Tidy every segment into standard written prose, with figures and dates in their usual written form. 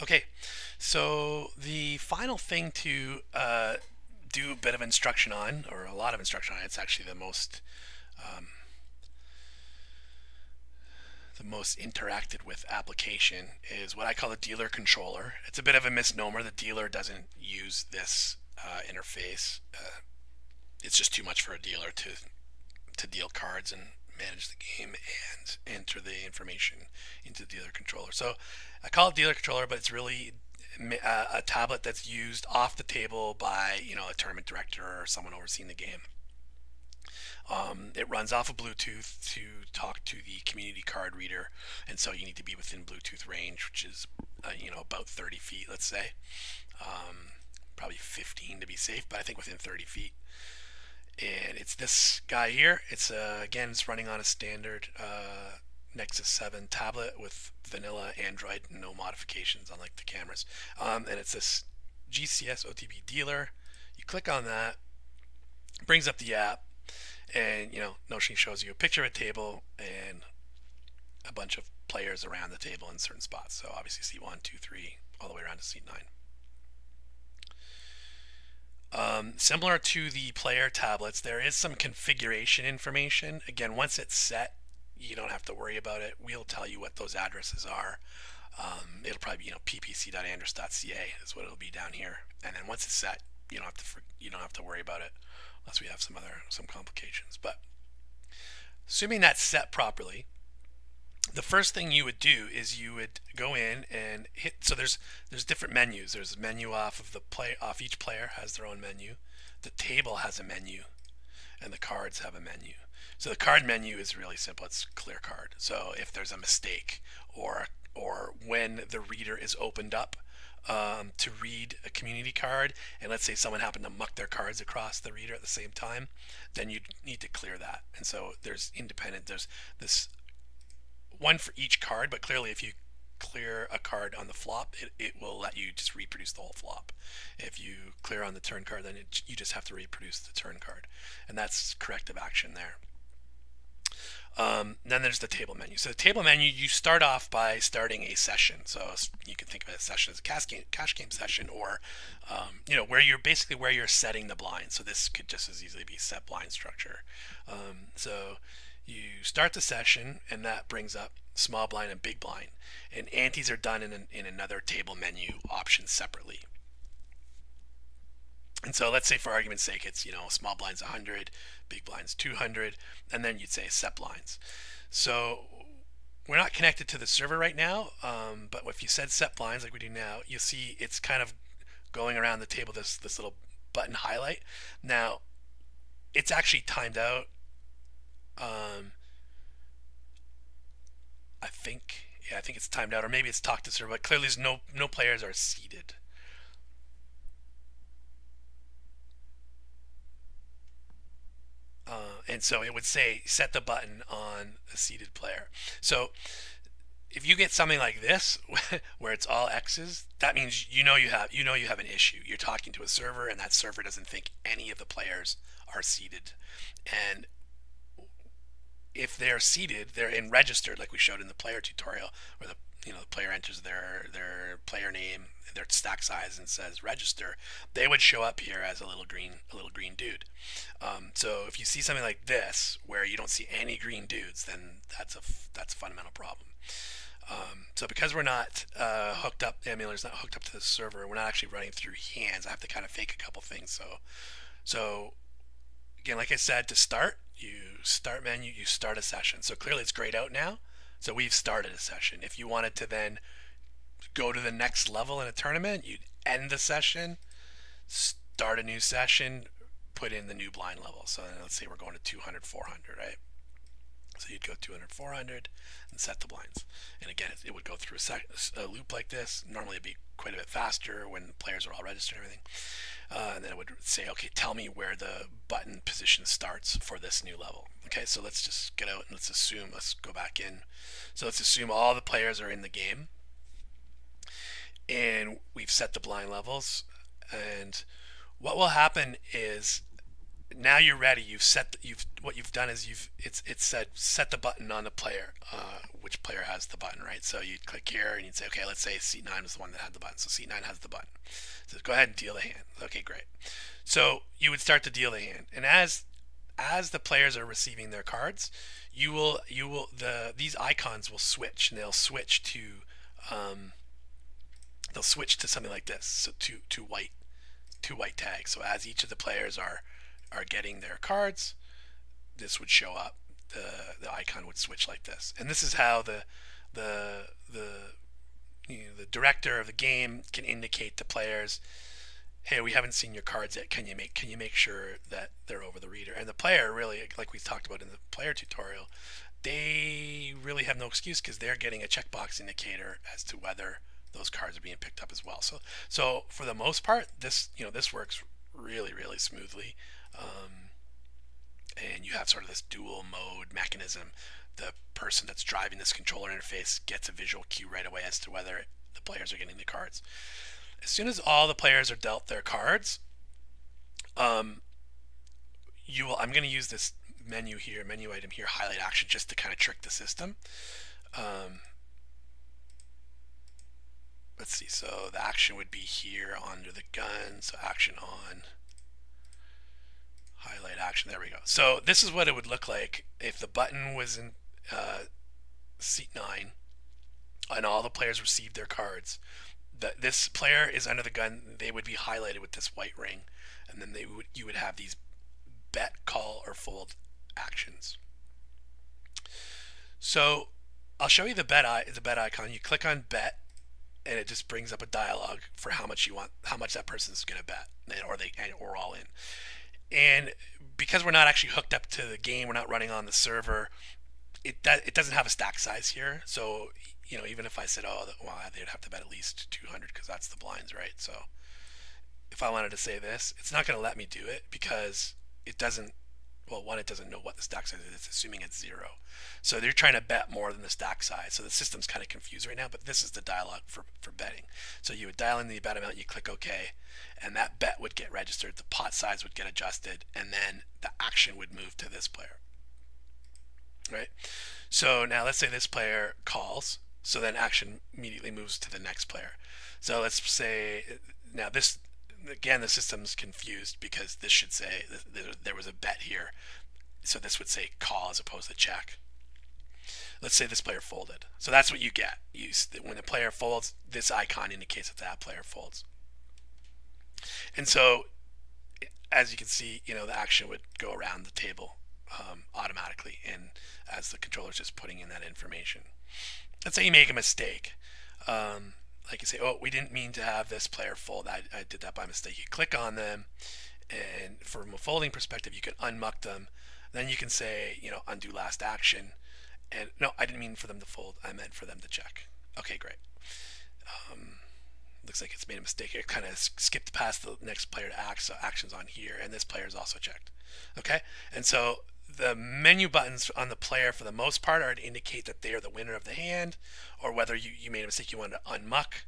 Okay, so the final thing to do a bit of instruction on, or a lot of instruction on, it's actually the most interacted with application is what I call the dealer controller. It's a bit of a misnomer. The dealer doesn't use this interface. It's just too much for a dealer to deal cards and manage the game and enter the information into the dealer controller. So I call it dealer controller, but it's really a tablet that's used off the table by a tournament director or someone overseeing the game. It runs off of Bluetooth to talk to the community card reader, and so you need to be within Bluetooth range, which is about 30 feet, let's say. Probably 15 to be safe, but I think within 30 feet. And it's this guy here. It's again, it's running on a standard Nexus 7 tablet with vanilla Android, no modifications unlike the cameras. And it's this GCS OTB dealer. You click on that, brings up the app, and Notion shows you a picture of a table and a bunch of players around the table in certain spots. So obviously seat 1, 2, 3, all the way around to seat 9. Similar to the player tablets, there is some configuration information. Again, once it's set, you don't have to worry about it. We'll tell you what those addresses are. It'll probably be ppc.andrus.ca is what it'll be down here. And then once it's set, you don't have to worry about it unless we have some complications. But assuming that's set properly, the first thing you would do is you would go in and hit. So there's different menus. There's a menu off each player has their own menu. The table has a menu, and the cards have a menu. So the card menu is really simple. It's clear card. So if there's a mistake or when the reader is opened up to read a community card, and let's say someone happened to muck their cards across the reader at the same time, then you need to clear that. And so there's this one for each card, but clearly if you clear a card on the flop, it will let you just reproduce the whole flop. If you clear on the turn card, then you just have to reproduce the turn card, and that's corrective action there. Then there's the table menu. So the table menu, you start off by starting a session. So you can think of a session as a cash game session, or where you're setting the blind. So this could just as easily be set blind structure. So you start the session, and that brings up small blind and big blind. And antes are done in another table menu option separately. And so let's say for argument's sake, it's small blinds 100, big blinds 200, and then you'd say set blinds. So we're not connected to the server right now, but if you said set blinds like we do now, you'll see it's kind of going around the table, this little button highlight. Now it's actually timed out. I think it's timed out, or maybe it's talked to server, but clearly there's no players are seated. And so it would say set the button on a seated player. So if you get something like this where it's all X's, that means you have an issue. You're talking to a server, and that server doesn't think any of the players are seated. And if they're seated, they're in registered, like we showed in the player tutorial, where the player enters their player name, their stack size, and says register. They would show up here as a little green dude. So if you see something like this where you don't see any green dudes, then that's a fundamental problem. So because we're not hooked up, the emular's not hooked up to the server, we're not actually running through hands. I have to kind of fake a couple things. So again, like I said, to start, you start menu, you start a session. So clearly it's grayed out now. So we've started a session. If you wanted to then go to the next level in a tournament, you'd end the session, start a new session, put in the new blind level. So let's say we're going to 200, 400, right? So you'd go 200, 400 and set the blinds. And again, it would go through a loop like this. Normally it'd be quite a bit faster when the players are all registered and everything. And then it would say, okay, tell me where the button position starts for this new level. Okay, so let's just get out and let's go back in. So let's assume all the players are in the game. And we've set the blind levels. And what will happen is now you're ready. What you've done is it said set the button on the player, which player has the button, right? So you'd click here and you'd say, okay, let's say C9 was the one that had the button, so C9 has the button. So go ahead and deal the hand. Okay, great. So you would start to deal the hand, and as the players are receiving their cards, these icons will switch, and um, they'll switch to something like this, so two white tags. So as each of the players are getting their cards, this would show up. The icon would switch like this, and this is how the the director of the game can indicate to players, hey, we haven't seen your cards yet. Can you make sure that they're over the reader? And the player really, like we talked about in the player tutorial, they really have no excuse because they're getting a checkbox indicator as to whether those cards are being picked up as well. So for the most part, this works really smoothly, and you have sort of this dual mode mechanism. The person that's driving this controller interface gets a visual cue right away as to whether the players are getting the cards. As soon as all the players are dealt their cards, I'm going to use this menu item here, highlight action, just to kind of trick the system. Let's see, so the action would be here under the gun, so action on, highlight action, there we go. So this is what it would look like if the button was in seat 9 and all the players received their cards. This player is under the gun, they would be highlighted with this white ring, and then you would have these bet, call, or fold actions. So I'll show you the bet icon. You click on bet, and it just brings up a dialog for how much that person's going to bet, or all in. And because we're not actually hooked up to the game, we're not running on the server, it doesn't have a stack size here. So even if I said, oh, well, they'd have to bet at least 200 because that's the blinds, right? So if I wanted to say this, it's not going to let me do it because it doesn't. Well, one, it doesn't know what the stack size is. It's assuming it's 0. So they're trying to bet more than the stack size. So the system's kind of confused right now, but this is the dialog for betting. So you would dial in the bet amount, you click OK, and that bet would get registered. The pot size would get adjusted, and then the action would move to this player. Right? So now let's say this player calls, so then action immediately moves to the next player. So let's say now this, again, the system's confused because this should say there was a bet here. So this would say call as opposed to check. Let's say this player folded. So that's what you get. When the player folds, this icon indicates that player folds. And so, as you can see, the action would go around the table automatically, and as the controller's just putting in that information. Let's say you make a mistake. Like you say, oh, we didn't mean to have this player fold. I did that by mistake. You click on them, and from a folding perspective, you can unmuck them. Then you can say, undo last action. And no, I didn't mean for them to fold. I meant for them to check. Okay, great. Looks like it's made a mistake. It kind of skipped past the next player to act, so action's on here, and this player is also checked. Okay, and so the menu buttons on the player, for the most part, are to indicate that they are the winner of the hand, or whether you made a mistake, you wanted to unmuck.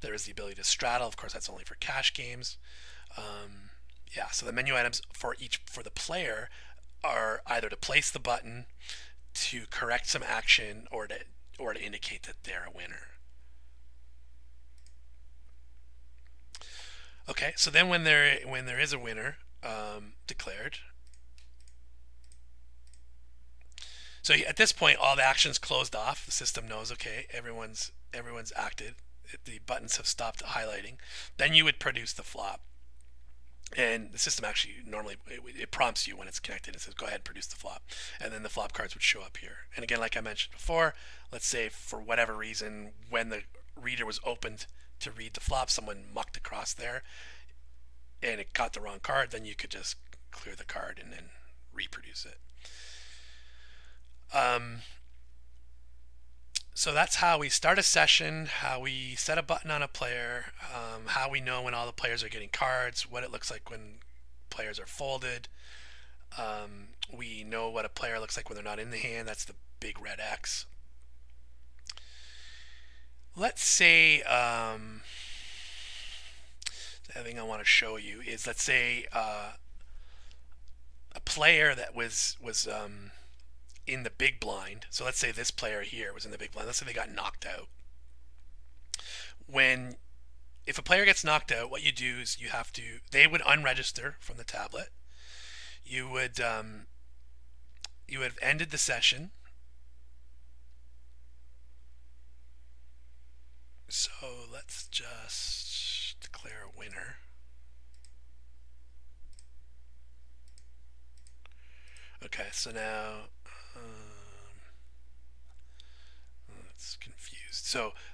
There is the ability to straddle. Of course, that's only for cash games. Yeah, so the menu items for the player are either to place the button, to correct some action, or to indicate that they're a winner. Okay, so then when there is a winner declared, so at this point all the actions closed off. The system knows, okay, everyone's acted. The buttons have stopped highlighting. Then you would produce the flop, and the system actually normally it prompts you when it's connected. It says go ahead and produce the flop, and then the flop cards would show up here. And again, like I mentioned before, let's say for whatever reason when the reader was opened to read the flop, someone mucked across there and it got the wrong card, then you could just clear the card and then reproduce it. So that's how we start a session, how we set a button on a player, how we know when all the players are getting cards, what it looks like when players are folded. We know what a player looks like when they're not in the hand. That's the big red X. Let's say the other thing I want to show you is, let's say player that was in the big blind. So let's say this player here was in the big blind. Let's say they got knocked out. When if a player gets knocked out, what you do is they would unregister from the tablet. You would have ended the session. So let's just declare a winner. Okay, so now it's confused.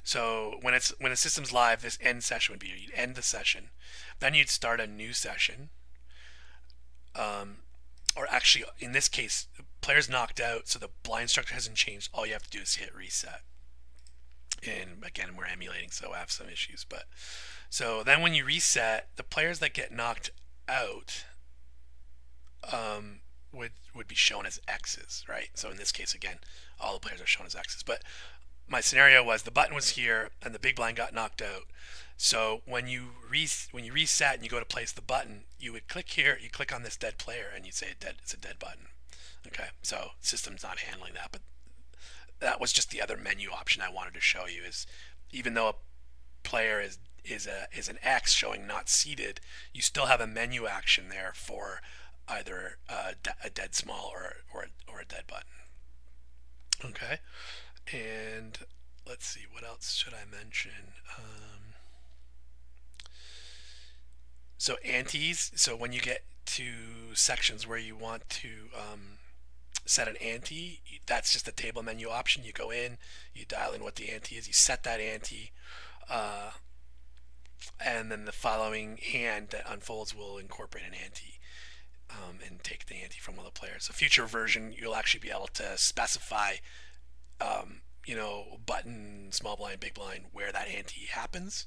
So when a system's live, this end session would be you'd end the session, then you'd start a new session. Or actually, in this case, the player's knocked out, so the blind structure hasn't changed. All you have to do is hit reset. And again, we're emulating, so I have some issues. But so then when you reset, the players that get knocked out would be shown as X's, right? So in this case, again, all the players are shown as X's. But my scenario was the button was here and the big blind got knocked out. So when you reset and you go to place the button, you would click here, you click on this dead player, and you say it's a dead button. Okay, so system's not handling that, but that was just the other menu option I wanted to show you. Is even though a player is an X showing not seated, you still have a menu action there for either a dead small or a dead button. Okay, and let's see, what else should I mention? So antes. So when you get to sections where you want to set an ante, that's just a table menu option. You go in, you dial in what the ante is, you set that ante, and then the following hand that unfolds will incorporate an ante and take the ante from one of the players. So future version, you'll actually be able to specify, button, small blind, big blind, where that ante happens.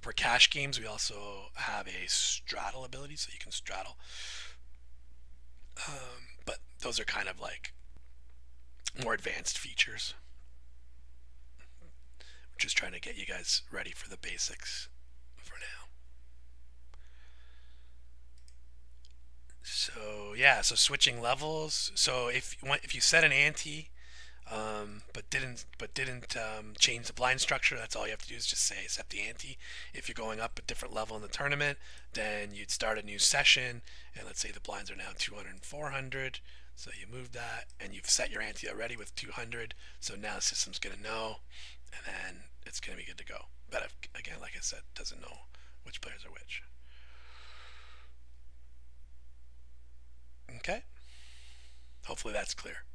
For cash games, we also have a straddle ability, so you can straddle. But those are kind of like more advanced features. We're just trying to get you guys ready for the basics for now. So yeah, so switching levels. So if you set an ante, but didn't change the blind structure, that's all you have to do is just say set the ante. If you're going up a different level in the tournament, then you'd start a new session, and let's say the blinds are now 200 and 400, so you move that, and you've set your ante already with 200, so now the system's going to know, and then it's going to be good to go. But again, like I said, doesn't know which players are which. Okay, hopefully that's clear.